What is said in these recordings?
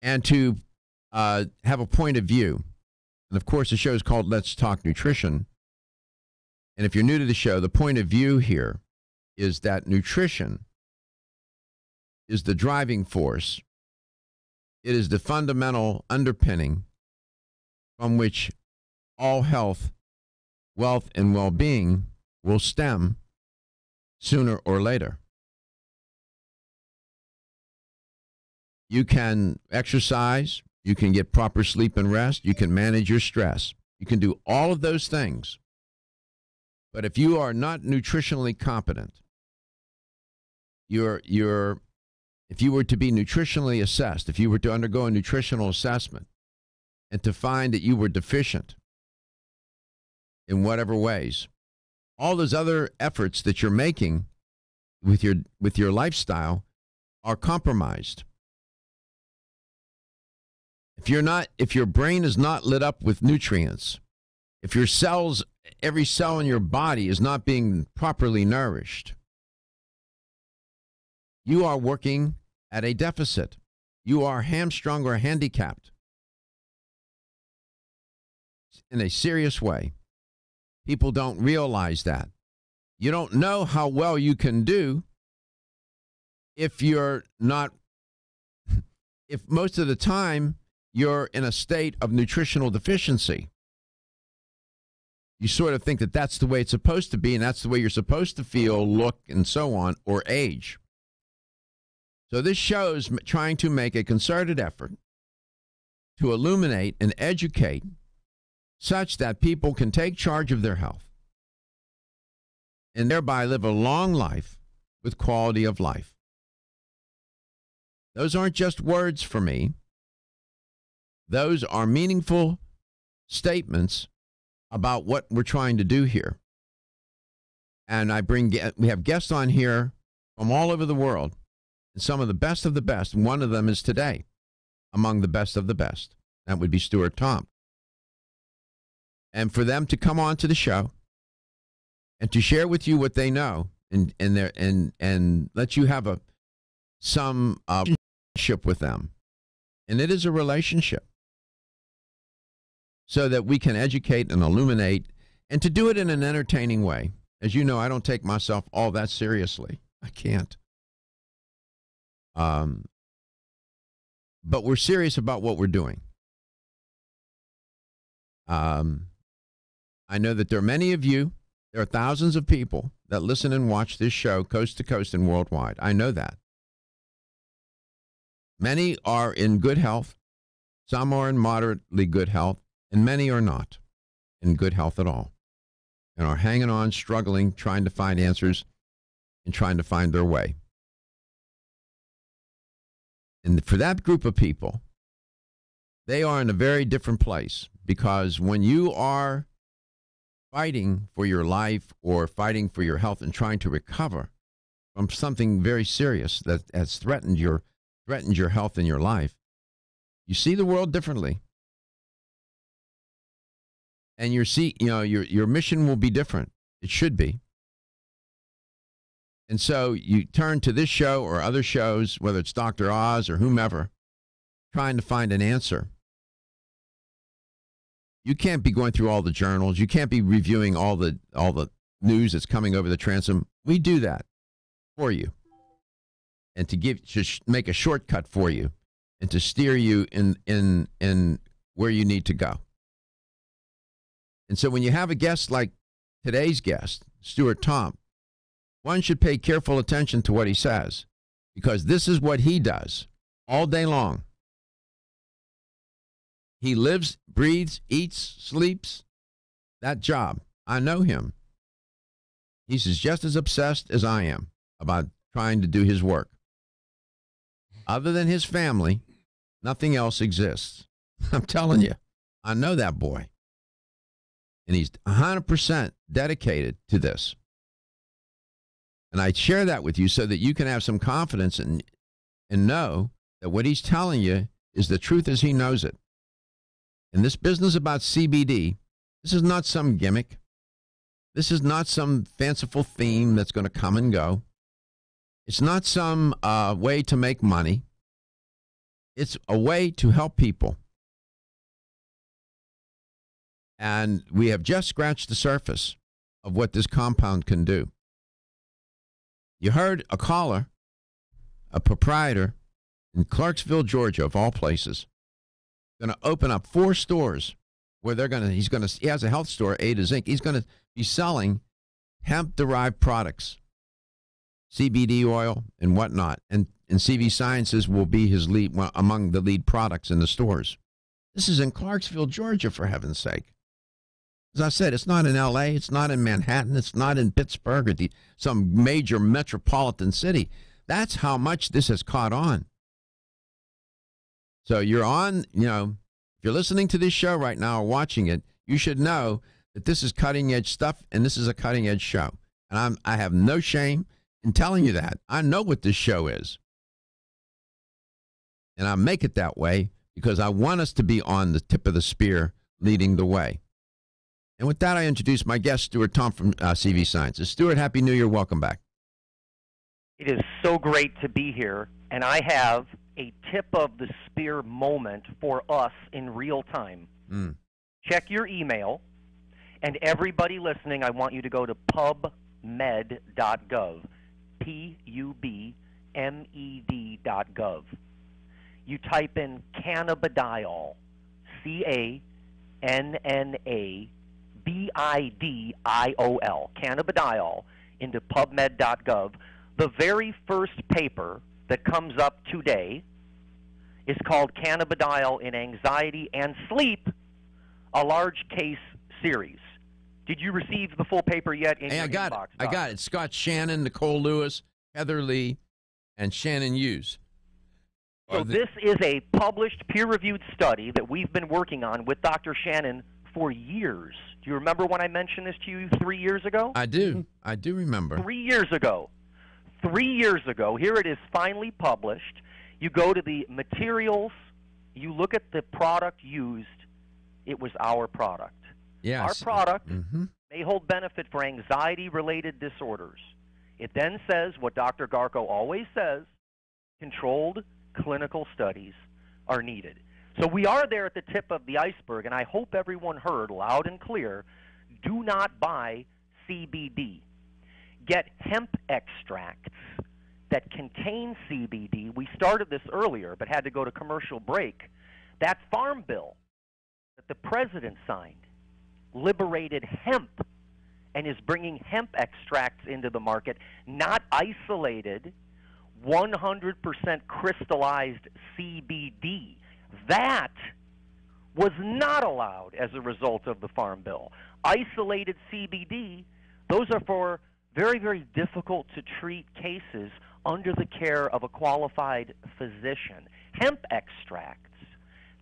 and to have a point of view. And of course, the show is called Let's Talk Nutrition. And if you're new to the show, the point of view here is that nutrition is the driving force. It is the fundamental underpinning from which all health, wealth, and well-being will stem sooner or later. You can exercise, you can get proper sleep and rest, you can manage your stress. You can do all of those things. But if you are not nutritionally competent, if you were to be nutritionally assessed, if you were to undergo a nutritional assessment and to find that you were deficient in whatever ways, all those other efforts that you're making with your lifestyle are compromised. If your brain is not lit up with nutrients, if your cells, every cell in your body is not being properly nourished, you are working at a deficit. You are hamstrung or handicapped in a serious way. People don't realize that. You don't know how well you can do if most of the time you're in a state of nutritional deficiency. You sort of think that that's the way it's supposed to be, and that's the way you're supposed to feel, look, and so on, or age. So this show is trying to make a concerted effort to illuminate and educate such that people can take charge of their health and thereby live a long life with quality of life. Those aren't just words for me. Those are meaningful statements about what we're trying to do here. And we have guests on here from all over the world, and some of the best of the best. And one of them is today, among the best of the best. That would be Stuart Tomp. And for them to come on to the show and to share with you what they know and let you have some relationship with them. And it is a relationship, so that we can educate and illuminate, and to do it in an entertaining way. As you know, I don't take myself all that seriously. I can't. But we're serious about what we're doing. I know that there are many of you, there are thousands of people that listen and watch this show coast to coast and worldwide. I know that. Many are in good health. Some are in moderately good health. And many are not in good health at all and are hanging on, struggling, trying to find answers and trying to find their way. And for that group of people, they are in a very different place, because when you are fighting for your life or fighting for your health and trying to recover from something very serious that has threatened your health and your life, you see the world differently. And your mission will be different. It should be. And so you turn to this show or other shows, whether it's Dr. Oz or whomever, trying to find an answer. You can't be going through all the journals. You can't be reviewing all the news that's coming over the transom. We do that for you, and to make a shortcut for you, and to steer you in where you need to go. And so when you have a guest like today's guest, Stuart Tomp, one should pay careful attention to what he says, because this is what he does all day long. He lives, breathes, eats, sleeps that job. I know him. He's just as obsessed as I am about trying to do his work. Other than his family, nothing else exists. I'm telling you, I know that boy. And he's 100% dedicated to this. And I share that with you so that you can have some confidence and know that what he's telling you is the truth as he knows it. And this business about CBD, this is not some gimmick. This is not some fanciful theme that's going to come and go. It's not some way to make money. It's a way to help people. And we have just scratched the surface of what this compound can do. You heard a caller, a proprietor in Clarksville, Georgia, of all places, going to open up 4 stores where he has a health store, Ada Zinc. He's going to be selling hemp-derived products, CBD oil and whatnot. And CV Sciences will be his lead, among the lead products in the stores. This is in Clarksville, Georgia, for heaven's sake. As I said, it's not in L.A., it's not in Manhattan, it's not in Pittsburgh or some major metropolitan city. That's how much this has caught on. So you're on, if you're listening to this show right now or watching it, you should know that this is cutting-edge stuff, and this is a cutting-edge show. And I have no shame in telling you that. I know what this show is. And I make it that way because I want us to be on the tip of the spear leading the way. And with that, I introduce my guest, Stuart Tomp from CV Sciences. Stuart, Happy New Year. Welcome back. It is so great to be here, and I have a tip of the spear moment for us in real time. Check your email, and everybody listening, I want you to go to pubmed.gov, PUBMED.gov. You type in cannabidiol, CANNABIDIOL, cannabidiol, into pubmed.gov. The very first paper that comes up today is called Cannabidiol in Anxiety and Sleep, a large case series. Did you receive the full paper yet in your inbox? I got it. Scott Shannon, Nicole Lewis, Heather Lee, and Shannon Hughes. So this is a published, peer-reviewed study that we've been working on with Dr. Shannon for years. Do you remember when I mentioned this to you 3 years ago? I do. I do remember. 3 years ago. 3 years ago. Here it is finally published. You go to the materials. You look at the product used. It was our product. Yes. Our product may hold benefit for anxiety-related disorders. It then says what Dr. Garko always says, controlled clinical studies are needed. So we are there at the tip of the iceberg, and I hope everyone heard loud and clear, do not buy CBD. Get hemp extracts that contain CBD. We started this earlier but had to go to commercial break. That farm bill that the president signed liberated hemp and is bringing hemp extracts into the market, not isolated 100% crystallized CBD. That was not allowed as a result of the Farm Bill. Isolated CBD, those are for very, very difficult to treat cases under the care of a qualified physician. Hemp extracts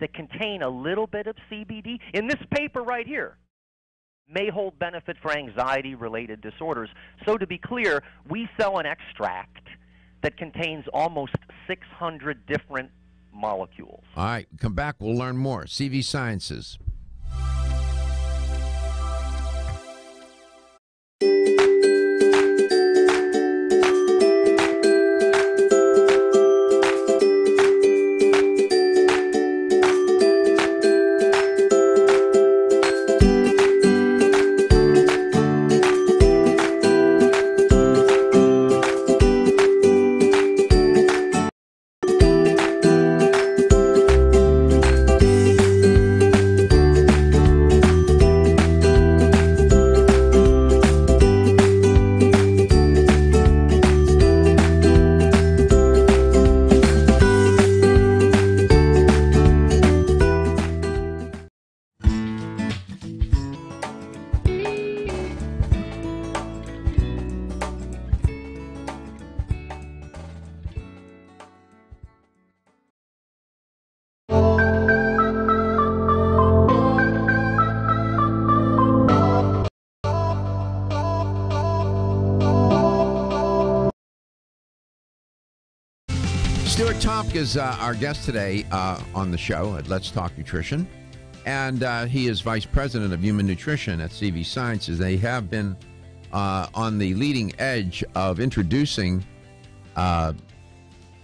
that contain a little bit of CBD, in this paper right here, may hold benefit for anxiety-related disorders. So to be clear, we sell an extract that contains almost 600 different molecules. All right, come back. We'll learn more. CV Sciences. Stuart Tomp is our guest today on the show at Let's Talk Nutrition, and he is Vice President of Human Nutrition at CV Sciences. They have been on the leading edge of introducing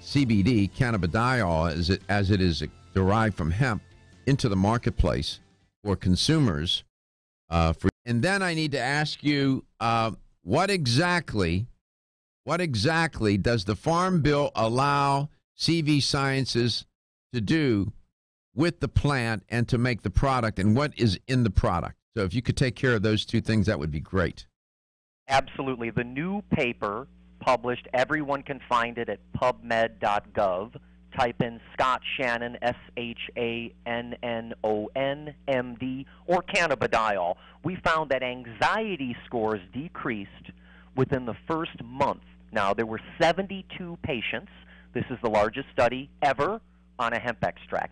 CBD, cannabidiol, as it is derived from hemp, into the marketplace for consumers. And then I need to ask you, what exactly does the Farm Bill allow CV Sciences to do with the plant and to make the product, and what is in the product? So if you could take care of those two things, that would be great. Absolutely. The new paper published, everyone can find it at pubmed.gov. Type in Scott Shannon, SHANNON, MD, or cannabidiol. We found that anxiety scores decreased within the first month. Now, there were 72 patients. This is the largest study ever on a hemp extract.